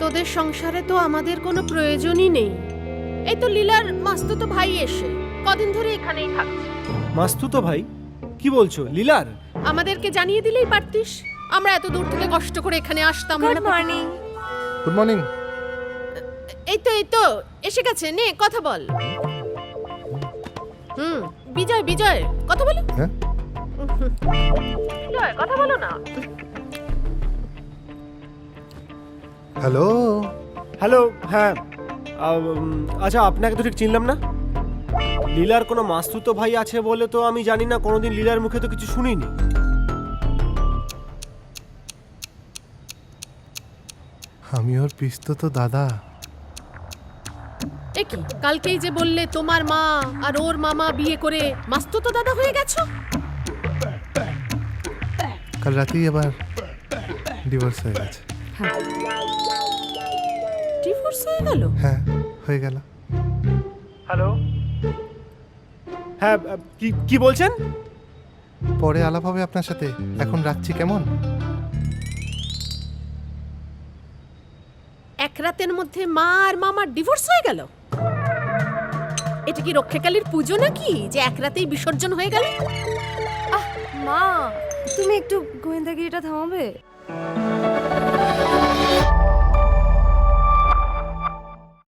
তোদের সংসারে তো আমাদের কোনো প্রয়োজনই নেই। এই তো লীলার মাস্তুতো ভাই এসে কদিন ধরে এখানেই থাকছে। মাস্তুতো ভাই? কি বলছো, লীলার? আমাদেরকে জানিয়ে দিলেই পারতিস, আমরা এত দূর থেকে কষ্ট করে এখানে আসতাম না। Good morning. Good morning. এই তো এসে গেছে, নে কথা বল। বিজয় বিজয় কথা বলো। হ্যাঁ, বিজয় কথা বলো না। হ্যালো। হ্যালো, হ্যাঁ। আচ্ছা, আপনাকে তো ঠিক চিনলাম না। লীলার কোনো মাস্তুতো ভাই আছে বলে তো আমি জানি না, কোনোদিন লীলার মুখে তো কিছু শুনিনি। আমি ওর পিস্তুতো দাদা। এ কি, কালকেই যে বললে তোমার মা আর ওর মামা বিয়ে করে মাস্তুতো দাদা হয়ে গেছো? কাল রাতেই আবার ডিভোর্স হয়ে গেছে। ডিভোর্স হয়ে গেল? হ্যাঁ, হয়ে গেল। হ্যালো, হ্যাঁ, কি বলছেন? পরে আলাপ হবে আপনার সাথে, এখন রাখছি, কেমন? এক রাতের মধ্যে মা আর মামার ডিভোর্স হয়ে গেল? এটা কি রক্ষাকালীর পুজো নাকি যে এক রাতেই বিসর্জন হয়ে গেল? মা, তুমি একটু গোয়েন্দাগিরিটা থামাবে?